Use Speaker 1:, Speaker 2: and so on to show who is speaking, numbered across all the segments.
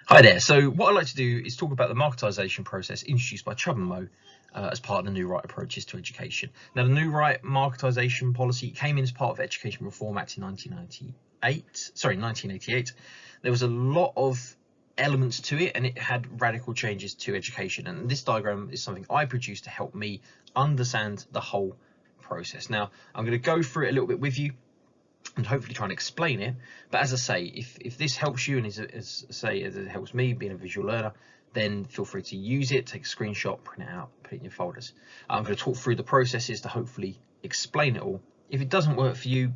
Speaker 1: Hi there. So what I'd like to do is talk about the marketisation process introduced by Chubb Moe as part of the New Right approaches to education. Now, the New Right marketisation policy came in as part of Education Reform Act in 1988. There was a lot of elements to it, and it had radical changes to education. And this diagram is something I produced to help me understand the whole process. Now, I'm going to go through it a little bit with you and hopefully try and explain it. But as I say, if this helps you and as it helps me being a visual learner, then feel free to use it, take a screenshot, print it out, put it in your folders. I'm going to talk through the processes to hopefully explain it all. If it doesn't work for you,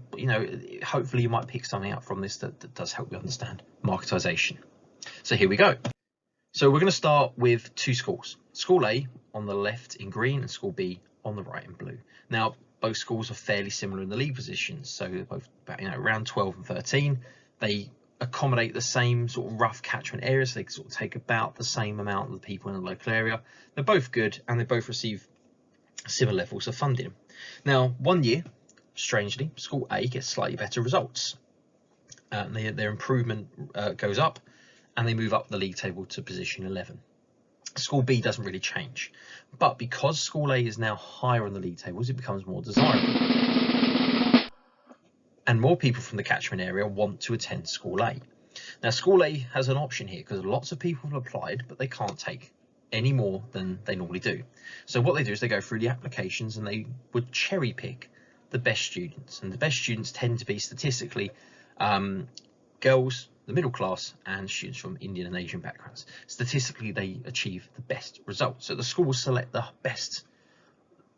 Speaker 1: hopefully you might pick something out from this that does help you understand marketisation. So here we go. So we're going to start with two schools. School A on the left in green and School B on the right in blue. Now, both schools are fairly similar in the lead positions, so they're both around 12 and 13. They accommodate the same sort of rough catchment areas, so they sort of take about the same amount of the people in the local area. They're both good and they both receive similar levels of funding. Now, 1 year, strangely, School A gets slightly better results. Their improvement goes up and they move up the league table to position 11. School B doesn't really change, but because School A is now higher on the league tables, it becomes more desirable. And more people from the catchment area want to attend School A. Now, School A has an option here because lots of people have applied, but they can't take any more than they normally do. So what they do is they go through the applications and they would cherry pick the best students. And the best students tend to be statistically girls, the middle class, and students from Indian and Asian backgrounds. Statistically, they achieve the best results. So the school will select the best,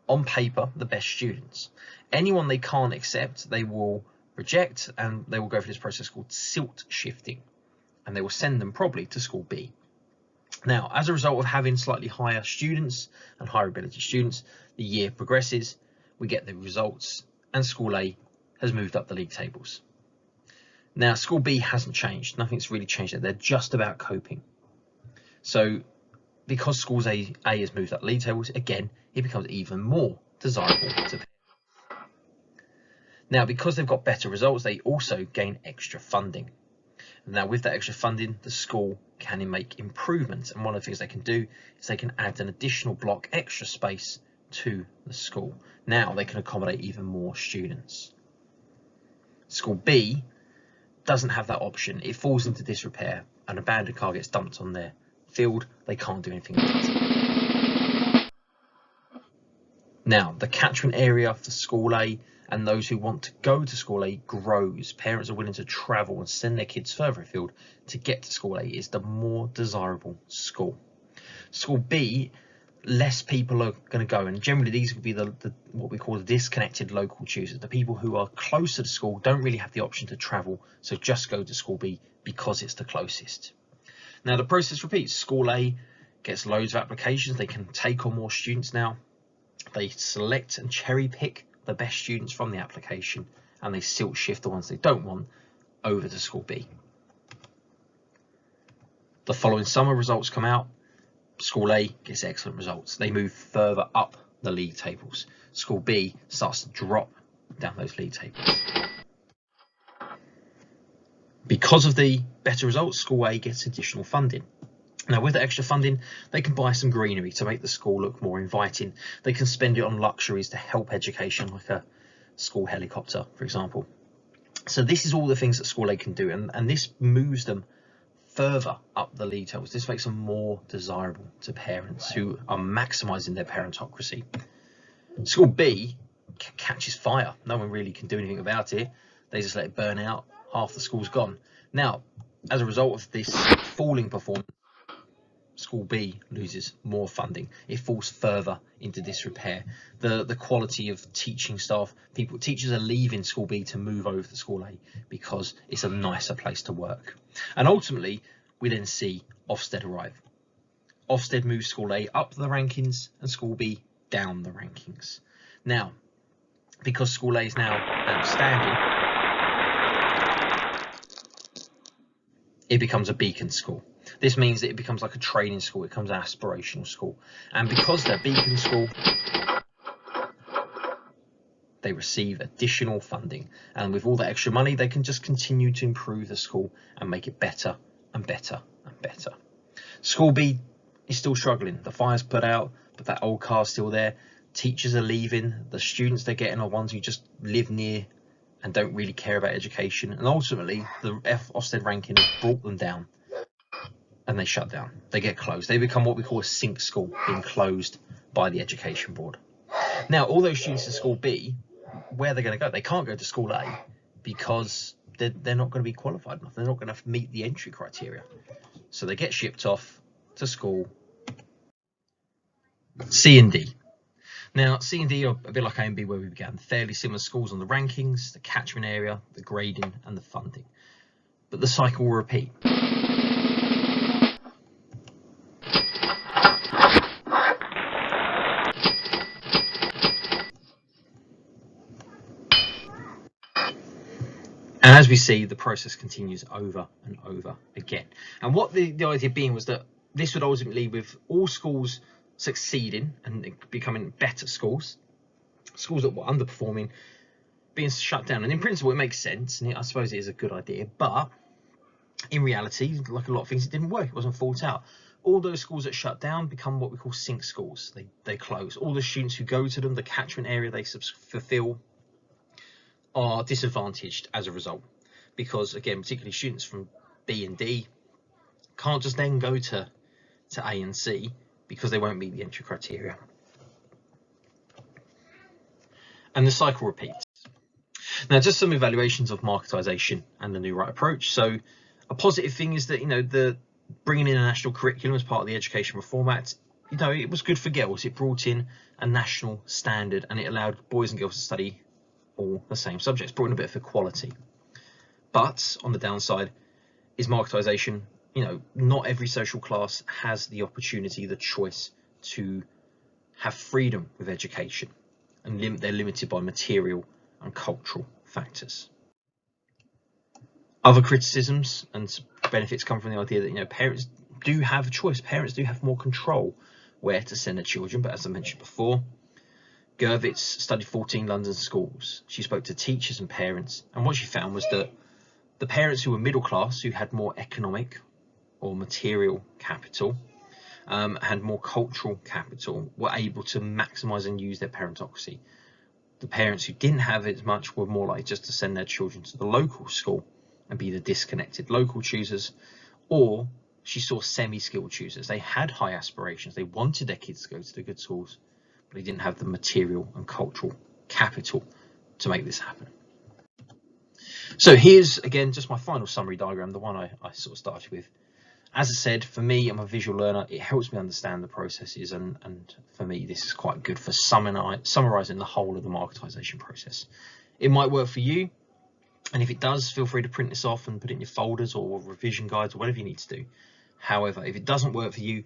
Speaker 1: on paper, the best students. Anyone they can't accept, they will reject, and they will go through this process called silt shifting, and they will send them probably to School B. Now, as a result of having slightly higher students and higher ability students, the year progresses, we get the results, and School A has moved up the league tables. Now, School B hasn't changed. Nothing's really changed there. They're just about coping. So because Schools A has moved up league tables, again, it becomes even more desirable to pay. Now, because they've got better results, they also gain extra funding. Now, with that extra funding, the school can make improvements. And one of the things they can do is they can add an additional block extra space to the school. Now they can accommodate even more students. School B doesn't have that option. It falls into disrepair. An abandoned car gets dumped on their field. They can't do anything about it. Now, the catchment area for School A and those who want to go to School A grows. Parents are willing to travel and send their kids further afield to get to School A. It's the more desirable school. School B, less people are going to go, and generally these would be the what we call the disconnected local choosers. The people who are closer to school don't really have the option to travel, so just go to School B because it's the closest. Now the process repeats. School A gets loads of applications. They can take on more students now. They select and cherry pick the best students from the application, and they silt shift the ones they don't want over to School B. The following summer, results come out. School A gets excellent results. They move further up the league tables. School B starts to drop down those league tables. Because of the better results, School A gets additional funding. Now, with the extra funding, they can buy some greenery to make the school look more inviting. They can spend it on luxuries to help education, like a school helicopter, for example. So this is all the things that School A can do, and this moves them further up the league tables. This makes them more desirable to parents who are maximising their parentocracy. School B catches fire. No one really can do anything about it. They just let it burn out. Half the school's gone. Now, as a result of this falling performance, School B loses more funding. It falls further into disrepair. The quality of teaching staff, teachers are leaving School B to move over to School A because it's a nicer place to work. And ultimately, we then see OFSTED arrive. OFSTED moves School A up the rankings and School B down the rankings. Now, because School A is now outstanding, it becomes a beacon school. This means that it becomes like a training school. It becomes an aspirational school. And because they're beacon school, they receive additional funding. And with all that extra money, they can just continue to improve the school and make it better and better and better. School B is still struggling. The fire's put out, but that old car's still there. Teachers are leaving. The students they're getting are ones who just live near and don't really care about education. And ultimately, the OFSTED ranking has brought them down, and they shut down. They get closed. They become what we call a sink school, being closed by the education board. Now, all those students in school B, where are they going to go? They can't go to school A because they're not going to be qualified enough. They're not going to meet the entry criteria. So they get shipped off to school C and D. Now, C and D are a bit like A and B where we began. Fairly similar schools on the rankings, the catchment area, the grading and the funding. But the cycle will repeat. And as we see, the process continues over and over again. And what the idea being was that this would ultimately, with all schools succeeding and becoming better schools, schools that were underperforming being shut down. And in principle, it makes sense, and I suppose it is a good idea. But in reality, like a lot of things, it didn't work. It wasn't thought out. All those schools that shut down become what we call sink schools. They close. All the students who go to them, the catchment area they fulfill, are disadvantaged as a result, because again, particularly students from B and D can't just then go to A and C because they won't meet the entry criteria. And the cycle repeats. Now, just some evaluations of marketisation and the new right approach. So a positive thing is that, the bringing in a national curriculum as part of the Education Reform Act, it was good for girls. It brought in a national standard and it allowed boys and girls to study all the same subjects, brought in a bit of equality. But on the downside is marketisation. Not every social class has the opportunity, the choice to have freedom with education, and they're limited by material and cultural factors. Other criticisms and benefits come from the idea that parents do have a choice. Parents do have more control where to send their children. But as I mentioned before, Gervitz studied 14 London schools. She spoke to teachers and parents, and what she found was that the parents who were middle class, who had more economic or material capital, had more cultural capital, were able to maximise and use their parentocracy. The parents who didn't have as much were more likely just to send their children to the local school and be the disconnected local choosers, or she saw semi-skilled choosers. They had high aspirations. They wanted their kids to go to the good schools, but they didn't have the material and cultural capital to make this happen. So here's, again, just my final summary diagram, the one I sort of started with. As I said, for me, I'm a visual learner. It helps me understand the processes, and for me, this is quite good for summarising the whole of the marketisation process. It might work for you, and if it does, feel free to print this off and put it in your folders or revision guides or whatever you need to do. However, if it doesn't work for you,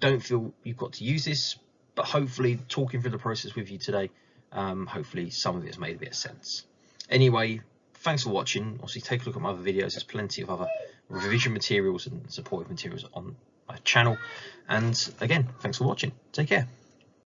Speaker 1: don't feel you've got to use this, but hopefully talking through the process with you today, hopefully some of it has made a bit of sense. Anyway, thanks for watching. Obviously, take a look at my other videos. There's plenty of other revision materials and supportive materials on my channel. And again, thanks for watching. Take care.